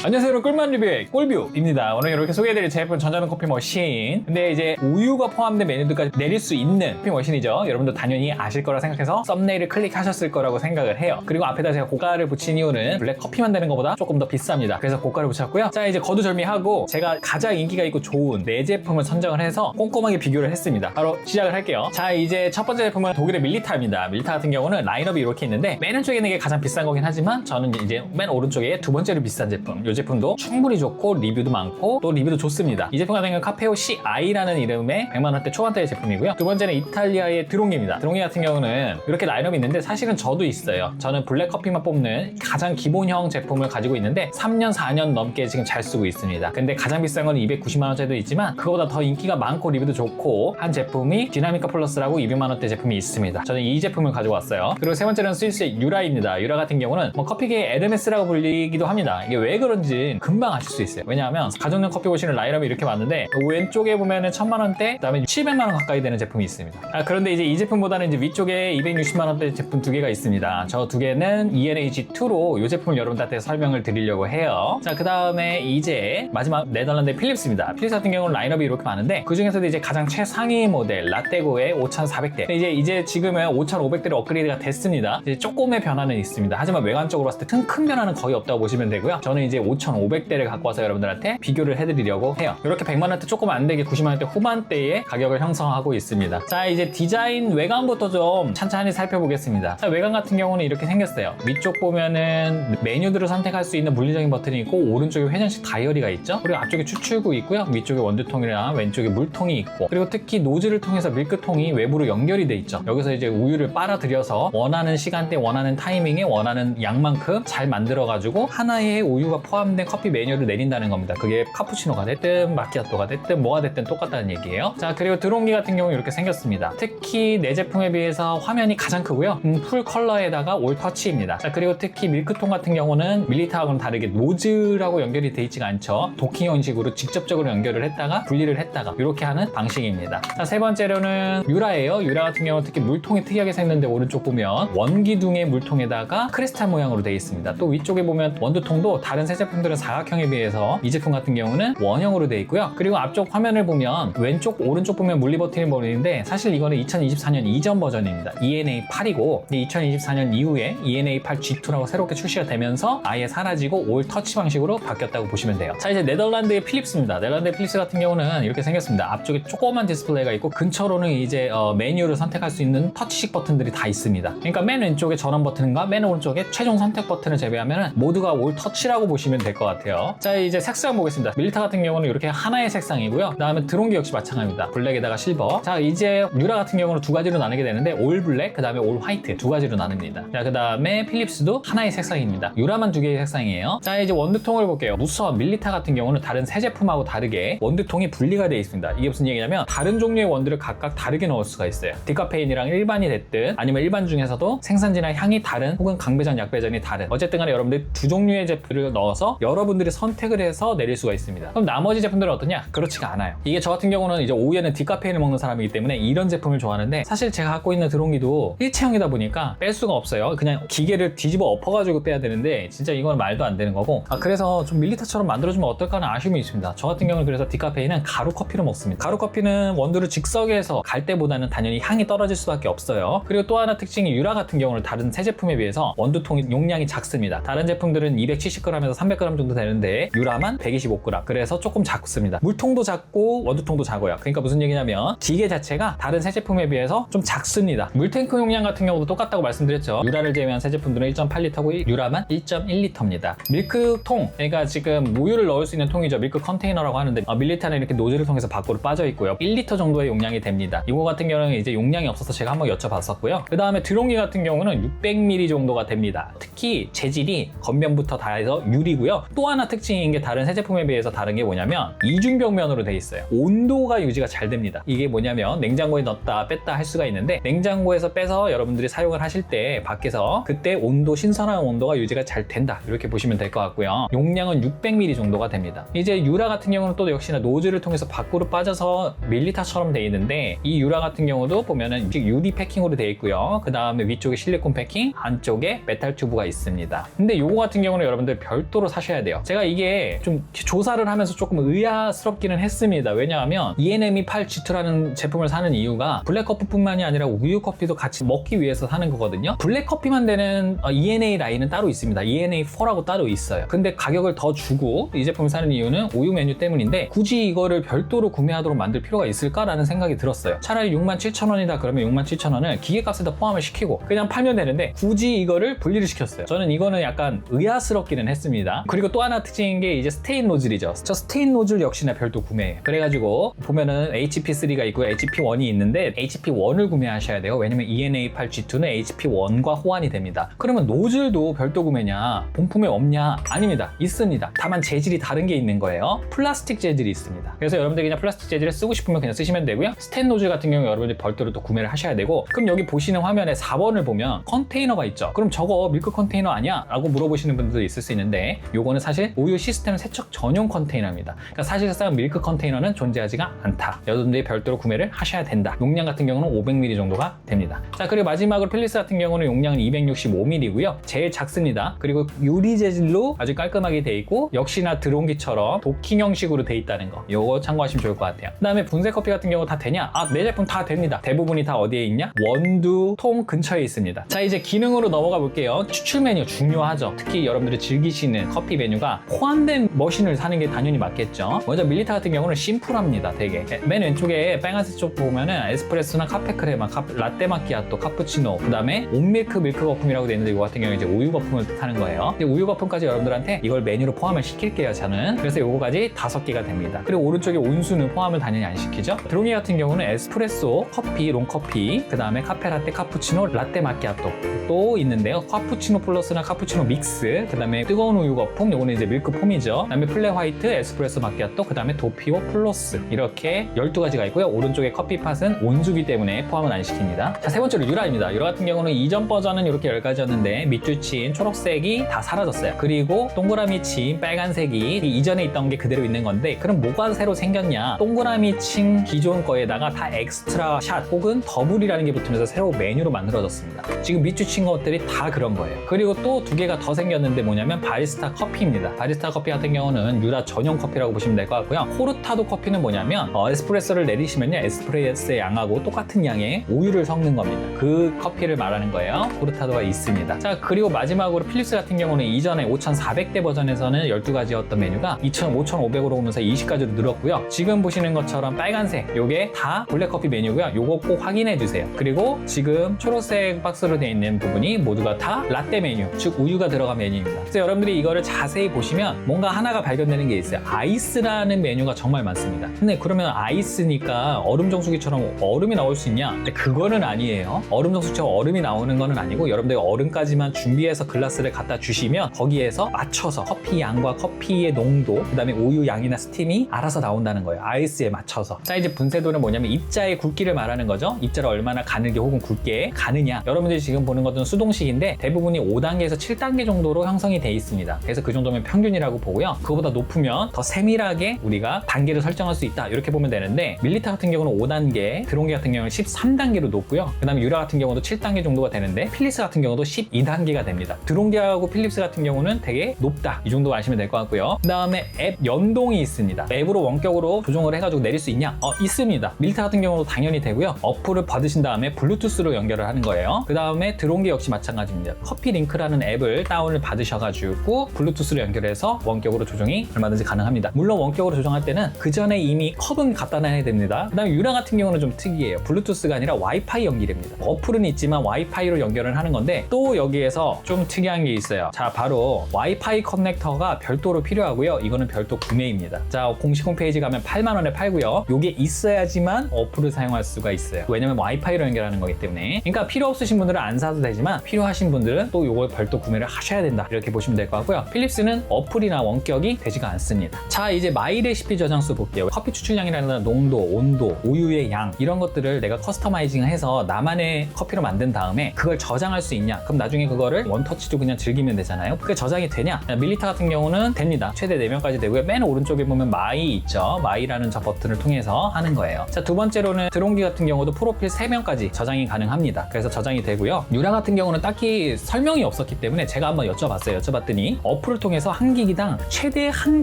안녕하세요 여러분, 꿀맛 리뷰의 꿀뷰입니다. 오늘 이렇게 소개해드릴 제품 전자는 커피 머신. 근데 이제 우유가 포함된 메뉴들까지 내릴 수 있는 커피 머신이죠. 여러분도 당연히 아실 거라 생각해서 썸네일을 클릭하셨을 거라고 생각을 해요. 그리고 앞에다 제가 고가를 붙인 이유는 블랙 커피만 되는 것보다 조금 더 비쌉니다. 그래서 고가를 붙였고요. 자, 이제 거두절미하고 제가 가장 인기가 있고 좋은 4제품을 선정을 해서 꼼꼼하게 비교를 했습니다. 바로 시작을 할게요. 자, 이제 첫 번째 제품은 독일의 밀리타입니다. 밀리타 같은 경우는 라인업이 이렇게 있는데 맨 왼쪽에 있는 게 가장 비싼 거긴 하지만 저는 이제 맨 오른쪽에 두 번째로 비싼 제품, 이 제품도 충분히 좋고 리뷰도 많고 또 리뷰도 좋습니다. 이 제품 같은 경우는 카페오 CI라는 이름의 100만원대 초반대의 제품이고요. 두 번째는 이탈리아의 드롱기입니다. 드롱기 같은 경우는 이렇게 라인업이 있는데 사실은 저도 있어요. 저는 블랙 커피만 뽑는 가장 기본형 제품을 가지고 있는데 3년 4년 넘게 지금 잘 쓰고 있습니다. 근데 가장 비싼 건 290만원짜리도 있지만 그거보다 더 인기가 많고 리뷰도 좋고 한 제품이 디나미카 플러스라고 200만원대 제품이 있습니다. 저는 이 제품을 가지고 왔어요. 그리고 세 번째는 스위스의 유라입니다. 유라 같은 경우는 커피계의 에르메스라고 불리기도 합니다. 이게 왜 그런지 금방 아실 수 있어요. 왜냐하면 가정용 커피 보시는 라인업이 이렇게 많은데 왼쪽에 보면은 1000만원대, 그 다음에 700만원 가까이 되는 제품이 있습니다. 그런데 이제 이 제품보다는 이제 위쪽에 260만원대 제품 두 개가 있습니다. 저 두 개는 ENH2로 이 제품을 여러분들한테 설명을 드리려고 해요. 자, 그 다음에 이제 마지막 네덜란드의 필립스입니다. 필립스 같은 경우는 라인업이 이렇게 많은데 그 중에서도 이제 가장 최상위 모델 라떼고의 5400대, 이제 지금은 5500대로 업그레이드가 됐습니다. 이제 조금의 변화는 있습니다. 하지만 외관적으로 봤을 때 큰 변화는 거의 없다고 보시면 되고요. 저는 이제 5500대를 갖고 와서 여러분들한테 비교를 해드리려고 해요. 이렇게 100만원대 조금 안 되게 90만원대 후반대의 가격을 형성하고 있습니다. 자, 이제 디자인 외관부터 좀 찬찬히 살펴보겠습니다. 자, 외관 같은 경우는 이렇게 생겼어요. 위쪽 보면은 메뉴들을 선택할 수 있는 물리적인 버튼이 있고 오른쪽에 회전식 다이어리가 있죠. 그리고 앞쪽에 추출구 있고요. 위쪽에 원두통이랑 왼쪽에 물통이 있고, 그리고 특히 노즐을 통해서 밀크통이 외부로 연결이 돼 있죠. 여기서 이제 우유를 빨아들여서 원하는 시간대, 원하는 타이밍에 원하는 양만큼 잘 만들어가지고 하나의 우유가 포함된 커피 메뉴를 내린다는 겁니다. 그게 카푸치노가 됐든 마키아토가 됐든 뭐가 됐든 똑같다는 얘기예요. 자, 그리고 드롱기 같은 경우는 이렇게 생겼습니다. 특히 내 제품에 비해서 화면이 가장 크고요. 풀 컬러에다가 올 터치입니다. 자, 그리고 특히 밀크통 같은 경우는 밀리타하고는 다르게 노즐하고 연결이 돼 있지가 않죠. 도킹 형식으로 직접적으로 연결을 했다가 분리를 했다가 이렇게 하는 방식입니다. 자, 세 번째로는 유라예요. 유라 같은 경우는 특히 물통이 특이하게 생겼는데 오른쪽 보면 원기둥의 물통에다가 크리스탈 모양으로 되어 있습니다. 또 위쪽에 보면 원두통도 다른 새 제품들은 사각형에 비해서 이 제품 같은 경우는 원형으로 되어 있고요. 그리고 앞쪽 화면을 보면 왼쪽 오른쪽 보면 물리 버튼이 보이는데 사실 이거는 2024년 이전 버전입니다. ENA8이고 2024년 이후에 ENA8G2라고 새롭게 출시가 되면서 아예 사라지고 올 터치 방식으로 바뀌었다고 보시면 돼요. 자, 이제 네덜란드의 필립스입니다. 네덜란드의 필립스 같은 경우는 이렇게 생겼습니다. 앞쪽에 조그만 디스플레이가 있고 근처로는 이제 메뉴를 선택할 수 있는 터치식 버튼들이 다 있습니다. 그러니까 맨 왼쪽에 전원 버튼과 맨 오른쪽에 최종 선택 버튼을 제외하면 모두가 올 터치라고 보시면 될 것 같아요. 자, 이제 색상 보겠습니다. 밀리타 같은 경우는 이렇게 하나의 색상이고요. 그 다음에 드롱기 역시 마찬가지입니다. 블랙에다가 실버. 자, 이제 유라 같은 경우는 두 가지로 나누게 되는데 올 블랙, 그 다음에 올 화이트 두 가지로 나눕니다. 자, 그 다음에 필립스도 하나의 색상입니다. 유라만 두 개의 색상이에요. 자, 이제 원두통을 볼게요. 우선 밀리타 같은 경우는 다른 새 제품하고 다르게 원두통이 분리가 되어 있습니다. 이게 무슨 얘기냐면 다른 종류의 원두를 각각 다르게 넣을 수가 있어요. 디카페인이랑 일반이 됐든 아니면 일반 중에서도 생산지나 향이 다른 혹은 강배전, 약배전이 다른, 어쨌든 간에 여러분들 두 종류의 제품을 넣어서 여러분들이 선택을 해서 내릴 수가 있습니다. 그럼 나머지 제품들은 어떠냐? 그렇지가 않아요. 이게 저 같은 경우는 이제 오후에는 디카페인을 먹는 사람이기 때문에 이런 제품을 좋아하는데 사실 제가 갖고 있는 드롱기도 일체형이다 보니까 뺄 수가 없어요. 그냥 기계를 뒤집어 엎어가지고 빼야 되는데 진짜 이건 말도 안 되는 거고, 그래서 좀 밀리타처럼 만들어주면 어떨까 하는 아쉬움이 있습니다. 저 같은 경우는 그래서 디카페인은 가루 커피로 먹습니다. 가루 커피는 원두를 즉석에서 갈 때보다는 당연히 향이 떨어질 수밖에 없어요. 그리고 또 하나 특징이 유라 같은 경우는 다른 새 제품에 비해서 원두통이 용량이 작습니다. 다른 제품들은 270g에서 300g 정도 되는데 유라만 125g, 그래서 조금 작습니다. 물통도 작고 원두통도 작아요. 그러니까 무슨 얘기냐면 기계 자체가 다른 새 제품에 비해서 좀 작습니다. 물탱크 용량 같은 경우도 똑같다고 말씀드렸죠. 유라를 제외한 새 제품들은 1.8L고 유라만 1.1L입니다. 밀크통, 그러니까 지금 우유를 넣을 수 있는 통이죠. 밀크 컨테이너라고 하는데 밀리타는 이렇게 노즐을 통해서 밖으로 빠져 있고요. 1L 정도의 용량이 됩니다. 이거 같은 경우는 이제 용량이 없어서 제가 한번 여쭤봤었고요. 그 다음에 드롱기 같은 경우는 600ml 정도가 됩니다. 특히 재질이 겉면부터 다 해서 유리고요. 또 하나 특징인 게 다른 새 제품에 비해서 다른 게 뭐냐면 이중벽면으로 돼 있어요. 온도가 유지가 잘 됩니다. 이게 뭐냐면 냉장고에 넣었다 뺐다 할 수가 있는데 냉장고에서 빼서 여러분들이 사용을 하실 때 밖에서 그때 온도, 신선한 온도가 유지가 잘 된다, 이렇게 보시면 될 것 같고요. 용량은 600ml 정도가 됩니다. 이제 유라 같은 경우는 또 역시나 노즐을 통해서 밖으로 빠져서 밀리타처럼 돼 있는데 이 유라 같은 경우도 보면은 유리 패킹으로 돼 있고요. 그 다음에 위쪽에 실리콘 패킹, 안쪽에 메탈 튜브가 있습니다. 근데 요거 같은 경우는 여러분들 별도로 사셔야 돼요. 제가 이게 좀 조사를 하면서 조금 의아스럽기는 했습니다. 왜냐하면 ENME 8G2라는 제품을 사는 이유가 블랙커피뿐만이 아니라 우유 커피도 같이 먹기 위해서 사는 거거든요. 블랙커피만 되는 ENA 라인은 따로 있습니다. ENA4라고 따로 있어요. 근데 가격을 더 주고 이 제품을 사는 이유는 우유 메뉴 때문인데 굳이 이거를 별도로 구매하도록 만들 필요가 있을까라는 생각이 들었어요. 차라리 67,000원이다 그러면 67,000원을 기계값에다 포함을 시키고 그냥 팔면 되는데 굳이 이거를 분리를 시켰어요. 저는 이거는 약간 의아스럽기는 했습니다. 그리고 또 하나 특징인 게 이제 스테인 노즐이죠. 저 스테인 노즐 역시나 별도 구매해요. 그래가지고 보면은 HP3가 있고 HP1이 있는데 HP1을 구매하셔야 돼요. 왜냐면 ENA8G2는 HP1과 호환이 됩니다. 그러면 노즐도 별도 구매냐? 본품에 없냐? 아닙니다. 있습니다. 다만 재질이 다른 게 있는 거예요. 플라스틱 재질이 있습니다. 그래서 여러분들이 그냥 플라스틱 재질을 쓰고 싶으면 그냥 쓰시면 되고요. 스텐 노즐 같은 경우 여러분들이 별도로 또 구매를 하셔야 되고, 그럼 여기 보시는 화면에 4번을 보면 컨테이너가 있죠. 그럼 저거 밀크 컨테이너 아니야? 라고 물어보시는 분들도 있을 수 있는데, 요거는 사실 우유 시스템 세척 전용 컨테이너입니다. 그러니까 사실상 밀크 컨테이너는 존재하지가 않다. 여러분들이 별도로 구매를 하셔야 된다. 용량 같은 경우는 500ml 정도가 됩니다. 자, 그리고 마지막으로 필리스 같은 경우는 용량은 265ml고요. 제일 작습니다. 그리고 유리 재질로 아주 깔끔하게 돼 있고, 역시나 드론기처럼 도킹 형식으로 돼 있다는 거, 요거 참고하시면 좋을 것 같아요. 그 다음에 분쇄 커피 같은 경우 다 되냐? 내 제품 다 됩니다. 대부분이 다 어디에 있냐? 원두 통 근처에 있습니다. 자, 이제 기능으로 넘어가 볼게요. 추출 메뉴 중요하죠. 특히 여러분들이 즐기시는 커피 메뉴가 포함된 머신을 사는 게 당연히 맞겠죠. 먼저 밀리타 같은 경우는 심플합니다. 되게 맨 왼쪽에 빨간색 쪽 보면은 에스프레소나 카페 크레마, 라떼 마키아토, 카푸치노, 그 다음에 온밀크 밀크 거품이라고 되어 있는데, 이거 같은 경우는 이제 우유 거품을 뜻하는 거예요. 근데 우유 거품까지 여러분들한테 이걸 메뉴로 포함을 시킬게요, 저는. 그래서 요거까지 5개가 됩니다. 그리고 오른쪽에 온수는 포함을 당연히 안 시키죠. 드롱이 같은 경우는 에스프레소, 커피, 롱커피, 그 다음에 카페라떼, 카푸치노, 라떼 마키아토 또 있는데요. 카푸치노 플러스나 카푸치노 믹스, 그 다음에 뜨거운 우유 거품, 요거는 이제 밀크 폼이죠. 그 다음에 플레 화이트, 에스프레소 마키아토, 그 다음에 도피오 플러스, 이렇게 12가지가 있고요. 오른쪽에 커피 팟은 온수기 때문에 포함은 안 시킵니다. 자, 세 번째로 유라입니다. 유라 같은 경우는 이전 버전은 이렇게 10가지였는데 밑줄 친 초록색이 다 사라졌어요. 그리고 동그라미 친 빨간색이 이전에 있던 게 그대로 있는 건데, 그럼 뭐가 새로 생겼냐? 동그라미 친 기존 거에다가 다 엑스트라 샷 혹은 더블이라는 게 붙으면서 새로 메뉴로 만들어졌습니다. 지금 밑줄 친 것들이 다 그런 거예요. 그리고 또 2개가 더 생겼는데 뭐냐면 바리스타 커피입니다. 바리스타 커피 같은 경우는 유라 전용 커피라고 보시면 될 것 같고요. 코르타도 커피는 뭐냐면 에스프레소를 내리시면요, 에스프레소의 양하고 똑같은 양의 우유를 섞는 겁니다. 그 커피를 말하는 거예요. 코르타도가 있습니다. 자, 그리고 마지막으로 필립스 같은 경우는 이전에 5400대 버전에서는 12가지였던 메뉴가 5500으로 오면서 20가지로 늘었고요. 지금 보시는 것처럼 빨간색, 요게 다 블랙커피 메뉴고요. 요거 꼭 확인해 주세요. 그리고 지금 초록색 박스로 되어 있는 부분이 모두가 다 라떼 메뉴, 즉 우유가 들어간 메뉴입니다. 그래서 여러분들이 이거를 자세히 보시면 뭔가 하나가 발견되는 게 있어요. 아이스라는 메뉴가 정말 많습니다. 근데 그러면 아이스니까 얼음 정수기처럼 얼음이 나올 수 있냐? 근데 그거는 아니에요. 얼음 정수기처럼 얼음이 나오는 거는 아니고, 여러분들이 얼음까지만 준비해서 글라스를 갖다 주시면 거기에서 맞춰서 커피 양과 커피의 농도, 그 다음에 우유 양이나 스팀이 알아서 나온다는 거예요. 아이스에 맞춰서. 자, 이제 분쇄도는 뭐냐면 입자의 굵기를 말하는 거죠. 입자를 얼마나 가늘게 혹은 굵게 가느냐. 여러분들이 지금 보는 것은 수동식인데 대부분이 5단계에서 7단계 정도로 형성이 돼 있습니다. 그래서 그 정도면 평균이라고 보고요. 그거보다 높으면 더 세밀하게 우리가 단계를 설정할 수 있다, 이렇게 보면 되는데, 밀리타 같은 경우는 5단계, 드롱기 같은 경우는 13단계로 높고요. 그 다음에 유라 같은 경우도 7단계 정도가 되는데, 필립스 같은 경우도 12단계가 됩니다. 드롱기하고 필립스 같은 경우는 되게 높다, 이 정도 아시면 될 것 같고요. 그 다음에 앱 연동이 있습니다. 앱으로 원격으로 조정을 해가지고 내릴 수 있냐? 있습니다. 밀리타 같은 경우도 당연히 되고요. 어플을 받으신 다음에 블루투스로 연결을 하는 거예요. 그 다음에 드롱기 역시 마찬가지입니다. 커피 링크라는 앱을 다운을 받으셔가지고 블루투스로 연결해서 원격으로 조정이 얼마든지 가능합니다. 물론 원격으로 조정할 때는 그 전에 이미 컵은 갖다 놔야 됩니다. 그 다음에 유라 같은 경우는 좀 특이해요. 블루투스가 아니라 와이파이 연결입니다. 어플은 있지만 와이파이로 연결을 하는 건데, 또 여기에서 좀 특이한 게 있어요. 자, 바로 와이파이 커넥터가 별도로 필요하고요. 이거는 별도 구매입니다. 자, 공식 홈페이지 가면 8만 원에 팔고요. 요게 있어야지만 어플을 사용할 수가 있어요. 왜냐면 와이파이로 연결하는 거기 때문에. 그러니까 필요 없으신 분들은 안 사도 되지만 필요하신 분들은 또 요걸 별도 구매를 하셔야 된다, 이렇게 보시면 될 것 같고요. 필립스는 어플이나 원격이 되지가 않습니다. 자, 이제 마이 레시피 저장수 볼게요. 커피 추출량이라는 농도, 온도, 우유의 양, 이런 것들을 내가 커스터마이징 해서 나만의 커피로 만든 다음에 그걸 저장할 수 있냐? 그럼 나중에 그거를 원터치로 그냥 즐기면 되잖아요. 그게 저장이 되냐? 밀리타 같은 경우는 됩니다. 최대 4명까지 되고요. 맨 오른쪽에 보면 마이 있죠. 마이라는 저 버튼을 통해서 하는 거예요. 자, 두 번째로는 드롱기 같은 경우도 프로필 3명까지 저장이 가능합니다. 그래서 저장이 되고요. 유라 같은 경우는 딱히 설명이 없었기 때문에 제가 한번 여쭤봤어요. 여쭤봤더니 어플을 통해서 한 기기당 최대 한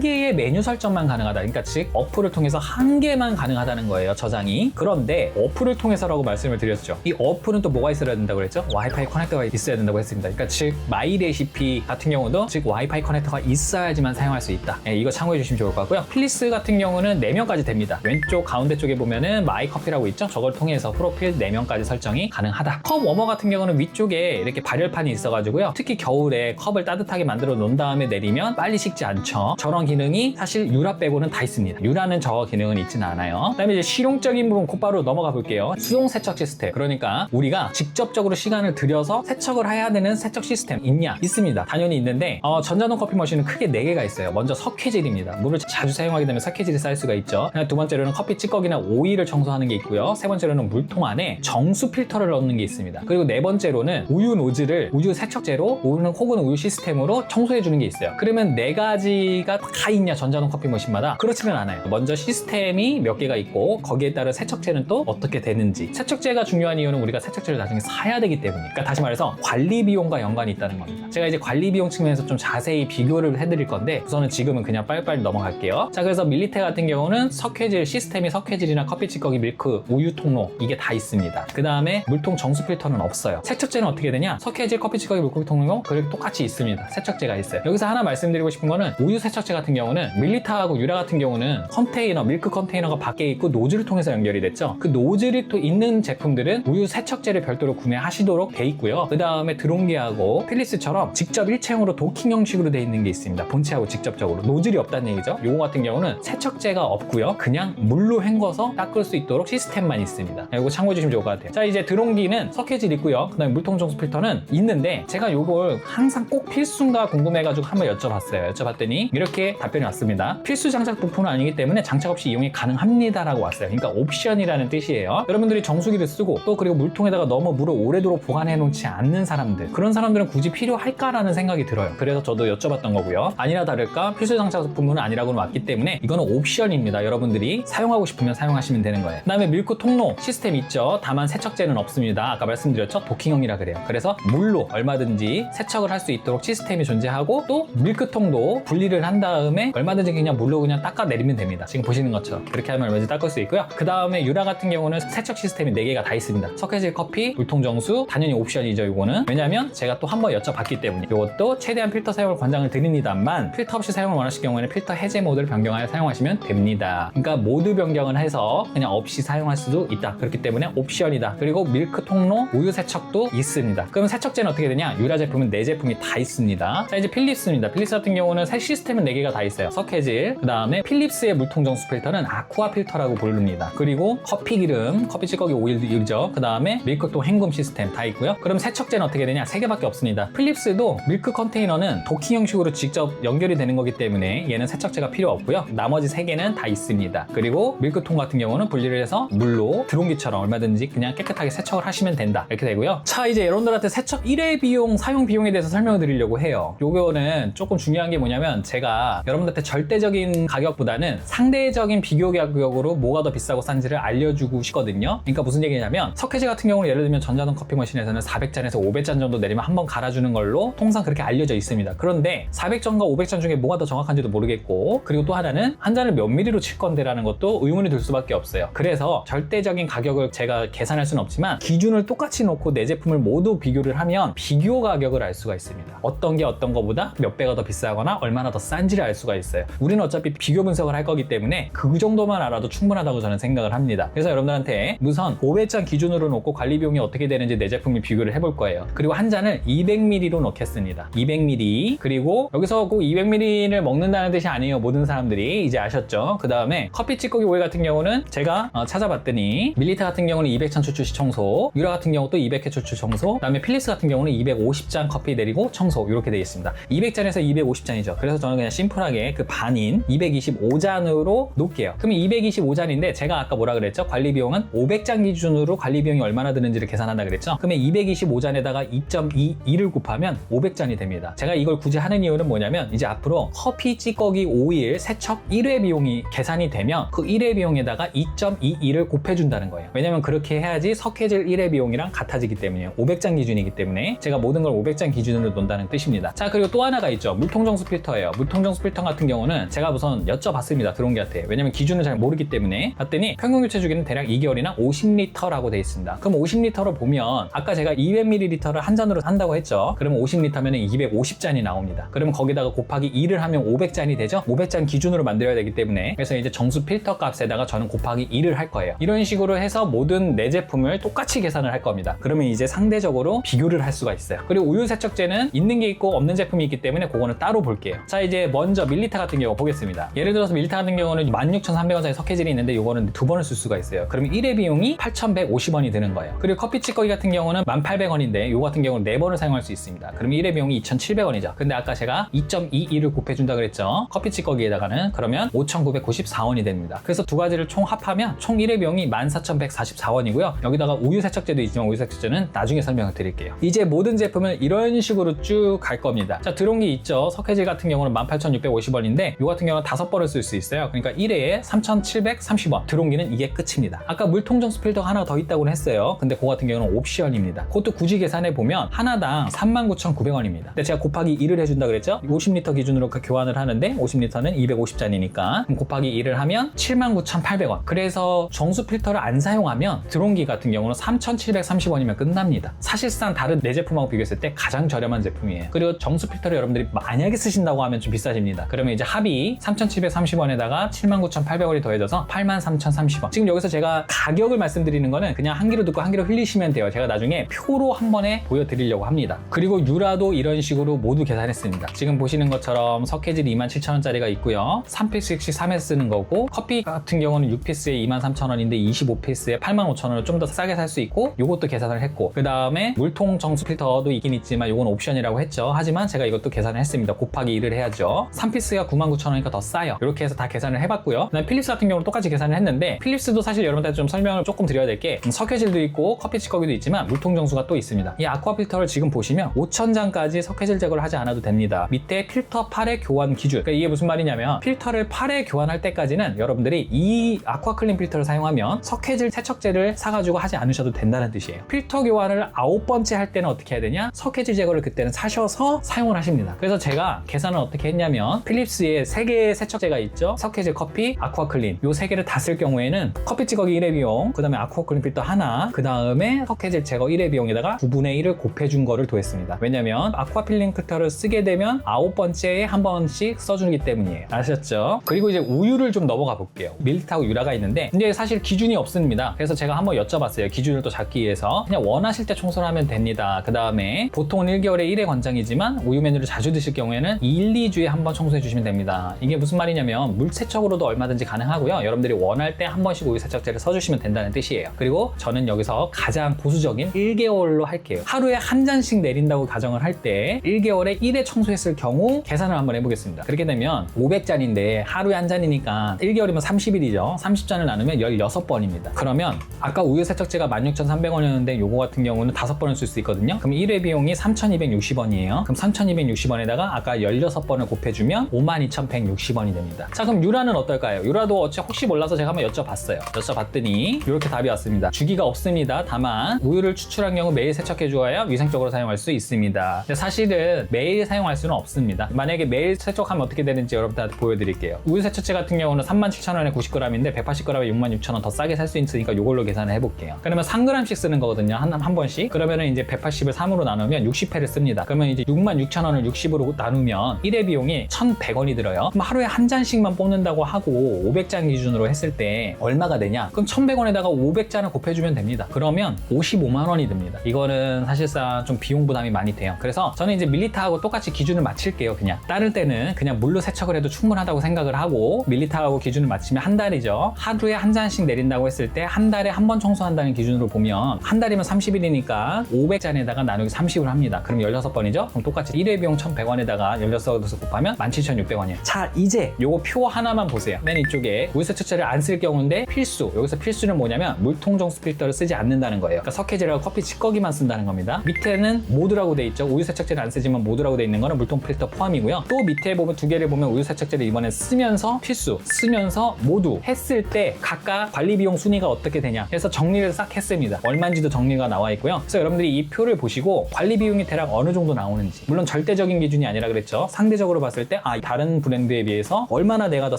개의 메뉴 설정만 가능하다. 그러니까 즉 어플을 통해서 한 개만 가능하다는 거예요, 저장이. 그런데 어플을 통해서라고 말씀을 드렸죠. 이 어플은 또 뭐가 있어야 된다고 그랬죠? 와이파이 커넥터가 있어야 된다고 했습니다. 그러니까 즉 마이레시피 같은 경우도 즉 와이파이 커넥터가 있어야지만 사용할 수 있다. 이거 참고해 주시면 좋을 것 같고요. 필리스 같은 경우는 4명까지 됩니다. 왼쪽 가운데 쪽에 보면은 마이커피라고 있죠? 저걸 통해서 프로필 4명까지 설정이 가능하다. 컵 워머 같은 경우는 위쪽에 이렇게 발열판이 있어가지고요. 특히 겨울에 컵을 따뜻하게 만들어 놓은 다음에 내리면 빨리 식지 않죠. 저런 기능이 사실 유라 빼고는 다 있습니다. 유라는 저 기능은 있지는 않아요. 그다음에 이제 실용적인 부분 곧바로 넘어가 볼게요. 수동 세척 시스템. 그러니까 우리가 직접적으로 시간을 들여서 세척을 해야 되는 세척 시스템 있냐? 있습니다. 당연히 있는데 전자동 커피 머신은 크게 4개가 있어요. 먼저 석회질입니다. 물을 자주 사용하게 되면 석회질이 쌓일 수가 있죠. 두 번째로는 커피 찌꺼기나 오일을 청소하는 게 있고요. 세 번째로는 물통 안에 정수 필터를 넣는 게 있습니다. 그리고 네 번째로는 우유 노즐을 우유 세척제로 혹은 우유 시스템으로 청소해 주는 게 있어요. 그러면 4가지가 다 있냐, 전자동 커피 머신마다? 그렇지는 않아요. 먼저 시스템이 몇 개가 있고 거기에 따른 세척제는 또 어떻게 되는지. 세척제가 중요한 이유는 우리가 세척제를 나중에 사야 되기 때문이니까. 그러니까 다시 말해서 관리 비용과 연관이 있다는 겁니다. 제가 이제 관리 비용 측면에서 좀 자세히 비교를 해드릴 건데 우선은 지금은 그냥 빨리빨리 넘어갈게요. 자, 그래서 밀리테 같은 경우는 석회질 시스템이 석회질이나 커피 찌꺼기, 밀크, 우유 통로 이게 다 있습니다. 그 다음에 물통 정수 필터는 없어요. 세척제는 어떻게 되냐? 석회질, 커피 찌꺼기, 물고기 통로 그리고 똑같이 있습니다. 세척제가 있어요. 여기서 하나 말씀드리고 싶은 거는 우유 세척제 같은 경우는 밀리타하고 유라 같은 경우는 컨테이너, 밀크 컨테이너가 밖에 있고 노즐을 통해서 연결이 됐죠. 그 노즐이 또 있는 제품들은 우유 세척제를 별도로 구매하시도록 돼 있고요. 그 다음에 드론기하고 필리스처럼 직접 일체형으로 도킹 형식으로 돼 있는 게 있습니다. 본체하고 직접적으로 노즐이 없다는 얘기죠. 요거 같은 경우는 세척제가 없고요. 그냥 물로 헹궈서 닦을 수 있도록 시스템만 있습니다. 이거 참고해 주시면 좋을 것 같아요. 자, 이제 드론기는 석회질 있고요. 그 다음에 물통 정수 필터는 있는데 제가 요걸 항상 꼭 필수인가 궁금해가지고 한번 여쭤봤어요. 여쭤봤더니 이렇게 답변이 왔습니다. 필수 장착 부품은 아니기 때문에 장착 없이 이용이 가능합니다 라고 왔어요. 그러니까 옵션이라는 뜻이에요. 여러분들이 정수기를 쓰고 또 그리고 물통에다가 너무 물을 오래도록 보관해 놓지 않는 사람들, 그런 사람들은 굳이 필요할까라는 생각이 들어요. 그래서 저도 여쭤봤던 거고요. 아니나 다를까 필수 장착 부품은 아니라고는 왔기 때문에 이거는 옵션입니다. 여러분들이 사용하고 싶으면 사용하시면 되는 거예요. 그 다음에 밀크 통로 시스템 있죠. 다만 세척제는 없습니다. 아까 말씀드렸죠. 도킹형이라 그래요. 그래서 물로 얼마든지 세척을 할 수 있도록 시스템이 존재하고 또 밀크통도 분리를 한 다음에 얼마든지 그냥 물로 그냥 닦아내리면 됩니다. 지금 보시는 것처럼 그렇게 하면 얼마든지 닦을 수 있고요. 그 다음에 유라 같은 경우는 세척 시스템이 4개가 다 있습니다. 석회질 커피, 물통 정수, 당연히 옵션이죠. 이거는 왜냐하면 제가 또 한번 여쭤봤기 때문에 이것도 최대한 필터 사용을 권장을 드립니다만 필터 없이 사용을 원하실 경우에는 필터 해제 모드를 변경하여 사용하시면 됩니다. 그러니까 모드 변경을 해서 그냥 없이 사용할 수도 있다. 그렇기 때문에 옵션이다. 그리고 밀크 통로, 우유 세척도 있습니다. 그럼 세척제는 어떻게 되냐? 유라 제품은 4제품이 다 있습니다. 자, 이제 필립스입니다. 필립스 같은 경우는 시스템은 4개가 다 있어요. 석회질, 그 다음에 필립스의 물통 정수 필터는 아쿠아 필터라고 부릅니다. 그리고 커피 기름, 커피 찌꺼기 오일이죠. 그 다음에 밀크통 헹굼 시스템 다 있고요. 그럼 세척제는 어떻게 되냐? 3개밖에 없습니다. 필립스도 밀크 컨테이너는 도킹 형식으로 직접 연결이 되는 거기 때문에 얘는 세척제가 필요 없고요. 나머지 3개는 다 있습니다. 그리고 밀크통 같은 경우는 분리를 해서 물로 드론기처럼 얼마든지 그냥 깨끗하게 세척을 하시면 된다. 이렇게 되고요. 자, 이제 여러분들한테 세척 1회 비용, 사용 비용에 대해서 설명을 드리려고 해요. 요거는 조금 중요한 게 뭐냐면 제가 여러분들한테 절대적인 가격보다는 상대적인 비교 가격으로 뭐가 더 비싸고 싼지를 알려주고 싶거든요. 그러니까 무슨 얘기냐면 석회질 같은 경우는 예를 들면 전자동 커피 머신에서는 400잔에서 500잔 정도 내리면 한번 갈아주는 걸로 통상 그렇게 알려져 있습니다. 그런데 400잔과 500잔 중에 뭐가 더 정확한지도 모르겠고, 그리고 또 하나는 한 잔을 몇 미리로 칠 건데라는 것도 의문이 들 수밖에 없어요. 그래서 절대적인 가격을 제가 계산할 수는 없지만 기준을 똑같이 놓고 내 제품을 모두 비교를 하면 비교 가격을 알 수가 있습니다. 어떤 게 어떤 거보다 몇 배가 더 비싸거나 얼마나 더 싼지를 알 수가 있어요. 우리는 어차피 비교 분석을 할 거기 때문에 그 정도만 알아도 충분하다고 저는 생각을 합니다. 그래서 여러분들한테 우선 500잔 기준으로 놓고 관리 비용이 어떻게 되는지 내 제품을 비교를 해볼 거예요. 그리고 한 잔을 200ml로 넣겠습니다. 200ml. 그리고 여기서 꼭 200ml를 먹는다는 뜻이 아니에요. 모든 사람들이 이제 아셨죠? 그 다음에 커피 찌꺼기 오일 같은 경우는 제가 찾아봤더니 밀리타 같은 경우는 200잔 추출 시 청소, 유라 같은 경우 또 200회 추출 청소, 그 다음에 필립스 같은 경우는 250잔 커피 내리고 청소, 이렇게 되어 있습니다. 200잔에서 250잔이죠. 그래서 저는 그냥 심플하게 그 반인 225잔으로 놓을게요. 그러면 225잔인데 제가 아까 뭐라 그랬죠? 관리 비용은 500잔 기준으로 관리 비용이 얼마나 드는지를 계산한다 그랬죠? 그러면 225잔에다가 2.22를 곱하면 500잔이 됩니다. 제가 이걸 굳이 하는 이유는 뭐냐면 이제 앞으로 커피 찌꺼기 오일 세척 1회 비용이 계산이 되면 그 1회 비용에다가 2.22를 곱해준다는 거예요. 왜냐면 그렇게 해야지 석회질 1회 비용이랑 같아지기 때문이에요. 500잔 기준이기 때문에 제가 모든 걸 500잔 기준으로 놓는다는 뜻입니다. 자, 그리고 또 하나가 있죠. 물통정수 필터예요. 물통정수 필터 같은 경우는 제가 우선 여쭤봤습니다. 드론기한테. 왜냐면 기준을 잘 모르기 때문에 봤더니 평균 교체 주기는 대략 2개월이나 50리터라고 되어 있습니다. 그럼 50리터로 보면 아까 제가 200ml를 한 잔으로 한다고 했죠. 그러면 50리터면 250잔이 나옵니다. 그러면 거기다가 곱하기 2를 하면 500잔이 되죠. 500잔 기준으로 만들어야 되기 때문에 그래서 이제 정수 필터 값에다가 저는 곱하기 2를 할 거예요. 이런 식으로 해서 모든 내 제품을 똑같이 계산을 할 겁니다. 그러면 이제 상대적으로 비교를 할 수가 있어요. 그리고 우유 세척제는 있는 게 있고 없는 제품이 있기 때문에 그거는 따로 볼게요. 자, 이제 먼저 밀리타 같은 경우 보겠습니다. 예를 들어서 밀리타 같은 경우는 16,300원짜리 석회질이 있는데 요거는 두 번을 쓸 수가 있어요. 그러면 1회 비용이 8,150원이 드는 거예요. 그리고 커피 찌꺼기 같은 경우는 1,800원인데 요거 같은 경우는 4번을 사용할 수 있습니다. 그러면 1회 비용이 2,700원이죠. 근데 아까 제가 2.22를 곱해준다 그랬죠. 커피 찌꺼기에다가는 그러면 5,994원이 됩니다. 그래서 두 가지를 총 합하면 총 1회 비용이 14,144원이고요. 여기다가 우유 세척제도 있지만 우유 세척제는 나중에 설명을 드릴게요. 이제 모든 제품을 이런 식으로 쭉 갈 겁니다. 자, 드론기 있죠. 석회질 같은 경우는 18,650원인데 요 같은 경우는 5번을 쓸 수 있어요. 그러니까 1회에 3,730원. 드론기는 이게 끝입니다. 아까 물통정수 필터가 하나 더 있다고 했어요. 근데 그거 같은 경우는 옵션입니다. 그것도 굳이 계산해 보면 하나당 39,900원입니다. 근데 제가 곱하기 2를 해준다 그랬죠. 50리터 기준으로 교환을 하는데 50리터는 250잔이니까 곱하기 2를 하면 79,800원. 그래서 정수 필터를 안 사용하면 드론기 같은 경우는 3,730원이면 끝납니다. 사실상 다른 내 제품하고 비교했을 때 가장 저렴한 제품이에요. 그리고 정수 필터를 여러분들이 만약에 쓰신다고 하면 좀 비싸집니다. 그러면 이제 합이 3,730원에다가 79,800원이 더해져서 83,030원. 지금 여기서 제가 가격을 말씀드리는 거는 그냥 한 귀로 듣고 한 귀로 흘리시면 돼요. 제가 나중에 표로 한 번에 보여드리려고 합니다. 그리고 유라도 이런 식으로 모두 계산했습니다. 지금 보시는 것처럼 석회질이 27,000원짜리가 있고요. 3피스씩 3회 쓰는 거고 커피 같은 경우는 6피스에 23,000원인데 25피스에 85,000원을 좀 더 싸게 살 수 있고 요것도 계산을 했고 그 다음에 물통 정수 필터도 있긴 있지만 요건 옵션이라고 했죠. 하지만 제가 이것도 계산을 했습니다. 곱하기 2를 해야죠. 3피스가 99,000원이니까 더 싸요. 이렇게 해서 다 계산을 해봤고요. 그다음에 필립스 같은 경우는 똑같이 계산을 했는데 필립스도 사실 여러분한테 좀 설명을 조금 드려야 될 게 석회질도 있고 커피 찌꺼기도 있지만 물통 정수가 또 있습니다. 이 아쿠아 필터를 지금 보시면 5,000잔까지 석회질 제거를 하지 않아도 됩니다. 밑에 필터 8의 교환 기준. 그러니까 이게 무슨 말이냐면 필터를 8에 교환할 때까지는 여러분들이 이 아쿠아 클린 필터를 사용하면 석회질 세척제를 사가지고 하지 않으셔도 된다는 뜻이에요. 필터 교환을 9번째 할 때는 어떻게 해야 되냐? 석회질 제거를 그때는 사셔서 사용을 하십니다. 그래서 제가 계산을 어떻게 했냐면 필립스에 3개의 세척제가 있죠. 석회질 커피, 아쿠아 클린. 요 3개를 다 쓸 경우에는 커피 찌꺼기 1회 비용, 그 다음에 아쿠아 클린 필터 하나, 그 다음에 석회질 제거 1회 비용에다가 9분의 1을 곱해준 거를 더했습니다. 왜냐면 아쿠아 필링 필터를 쓰게 되면 9번째에 한 번씩 써주기 때문이에요. 아셨죠? 그리고 이제 우유를 좀 넘어가 볼게요. 밀타하고 유라가 있는데 근데 사실 기준이 없습니다. 그래서 제가 한번 여쭤봤어요. 기준을 또 잡기 위해서 그냥 원하실 때 청소를 하면 됩니다. 그 다음에 보통은 1개월에 1회 권장이지만 우유 메뉴를 자주 드실 경우에는 1, 2주에 한 번 청소해 주시면 됩니다. 이게 무슨 말이냐면 물 세척으로도 얼마든지 가능하고요. 여러분들이 원할 때 한 번씩 우유 세척제를 써주시면 된다는 뜻이에요. 그리고 저는 여기서 가장 보수적인 1개월로 할게요. 하루에 한 잔씩 내린다고 가정을 할 때 1개월에 1회 청소했을 경우 계산을 한번 해보겠습니다. 그렇게 되면 500잔인데 하루에 한 잔이니까 1개월이면 30일이죠. 30잔을 나누면 16번입니다. 그러면 아까 우유 세척제가 16,300원이었는데 요거 같은 경우는 5번을 쓸 수 있거든요. 그럼 1회 비용이 3,260원이에요. 그럼 3,260원에다가 아까 16번을 곱해주면 52,160원이 됩니다. 자, 그럼 유라는 어떨까요? 유라도 혹시 몰라서 제가 한번 여쭤봤어요. 여쭤봤더니 이렇게 답이 왔습니다. 주기가 없습니다. 다만 우유를 추출한 경우 매일 세척해 주어야 위생적으로 사용할 수 있습니다. 근데 사실은 매일 사용할 수는 없습니다. 만약에 매일 세척하면 어떻게 되는지 여러분들한테 보여드릴게요. 우유 세척제 같은 경우는 37,000원에 90g인데 180g에 66,000원 더 싸게 살 수 있으니까 이걸로 계산을 해볼게요. 그러면 3g씩 쓰는 거거든요. 한 번씩. 그러면은 이제 180을 3으로 나누면 60회를 씁니다. 그러면 이제 66,000원을 60으로 나누면 1회 비용이 1,100원이 들어요. 그럼 하루에 한 잔씩만 뽑는다고 하고 500잔 기준으로 했을 때 얼마가 되냐? 그럼 1,100원에다가 500잔을 곱해주면 됩니다. 그러면 55만 원이 듭니다. 이거는 사실상 좀 비용 부담이 많이 돼요. 그래서 저는 이제 밀리타하고 똑같이 기준을 맞출게요. 그냥 따를 때는 그냥 물로 세척을 해도 충분하다고 생각을 하고 밀리타하고 기준을 맞추면 한 달이죠. 하루에 한 잔씩 내린다고 했을 때 한 달에 한 번 청소한다는 기준으로 보면 한 달이면 30일이니까 500잔에다가 나누기 30을 합니다. 그럼 16번이죠? 그럼 똑같이 1회 비용 1,100원에다가 16을 곱하면 17,600원이에요. 자, 이제 요거 표 하나만 보세요. 맨 이쪽에 우유 세척제를 안 쓸 경우인데 필수. 여기서 필수는 뭐냐면 물통 정수 필터를 쓰지 않는다는 거예요. 그러니까 석회질하고 커피 찌꺼기만 쓴다는 겁니다. 밑에는 모두라고 돼 있죠. 우유 세척제를 안 쓰지만 모두라고 돼 있는 거는 물통 필터 포함이고요. 또 밑에 보면 두 개를 보면 우유 세척제를 이번에 쓰면서 필수, 쓰면서 모두 했을 때 각각 관리 비용 순위가 어떻게 되냐 해서 정리를 싹 했습니다. 얼마인지도 정리가 나와 있고요. 그래서 여러분들이 이 표를 보시고 관리 비용이 대략 어느 정도 나오는지, 물론 절대 절대적인 기준이 아니라 그랬죠. 상대적으로 봤을 때 다른 브랜드에 비해서 얼마나 내가 더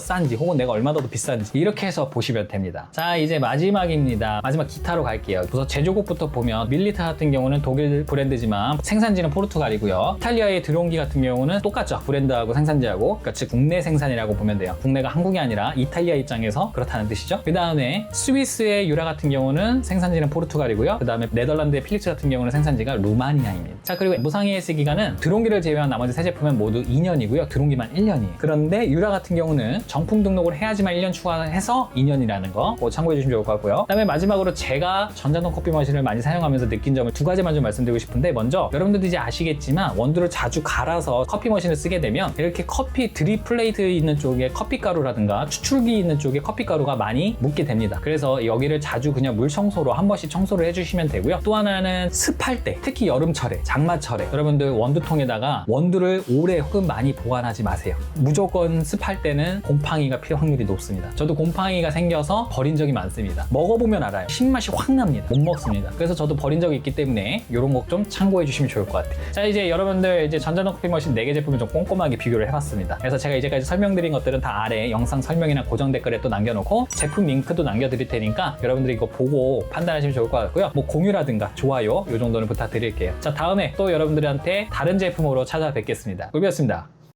싼지 혹은 내가 얼마나 더 비싼지 이렇게 해서 보시면 됩니다. 자, 이제 마지막입니다. 마지막 기타로 갈게요. 우선 제조국부터 보면 밀리타 같은 경우는 독일 브랜드지만 생산지는 포르투갈이고요. 이탈리아의 드론기 같은 경우는 똑같죠. 브랜드하고 생산지하고. 그러니까 즉 국내 생산이라고 보면 돼요. 국내가 한국이 아니라 이탈리아 입장에서 그렇다는 뜻이죠. 그 다음에 스위스의 유라 같은 경우는 생산지는 포르투갈이고요. 그 다음에 네덜란드의 필립스 같은 경우는 생산지가 루마니아입니다. 자, 그리고 무상의 AS 기간은 드론기를 제외한 나머지 세 제품은 모두 2년이고요. 드론기만 1년이에요. 그런데 유라 같은 경우는 정품 등록을 해야지만 1년 추가해서 2년이라는 거 참고해 주시면 좋을 것 같고요. 그 다음에 마지막으로 제가 전자동 커피 머신을 많이 사용하면서 느낀 점을 두 가지만 좀 말씀드리고 싶은데, 먼저 여러분들도 이제 아시겠지만 원두를 자주 갈아서 커피 머신을 쓰게 되면 이렇게 커피 드립 플레이트 있는 쪽에 커피 가루라든가 추출기 있는 쪽에 커피 가루가 많이 묻게 됩니다. 그래서 여기를 자주 그냥 물 청소로 한 번씩 청소를 해주시면 되고요. 또 하나는 습할 때, 특히 여름철에, 장마철에 여러분들 원두통에다가 원두를 오래 혹은 많이 보관하지 마세요. 무조건 습할 때는 곰팡이가 필 확률이 높습니다. 저도 곰팡이가 생겨서 버린 적이 많습니다. 먹어보면 알아요. 신맛이 확 납니다. 못 먹습니다. 그래서 저도 버린 적이 있기 때문에 이런 거 좀 참고해 주시면 좋을 것 같아요. 자, 이제 여러분들 이제 전자동 커피 머신 4개 제품을 좀 꼼꼼하게 비교를 해봤습니다. 그래서 제가 이제까지 설명드린 것들은 다 아래 영상 설명이나 고정 댓글에 또 남겨놓고 제품 링크도 남겨드릴 테니까 여러분들이 이거 보고 판단하시면 좋을 것 같고요. 뭐 공유라든가 좋아요 이 정도는 부탁드릴게요. 자, 다음에 또 여러분들한테 다른 제품으로 찾아뵙겠습니다. 꿀비였습니다.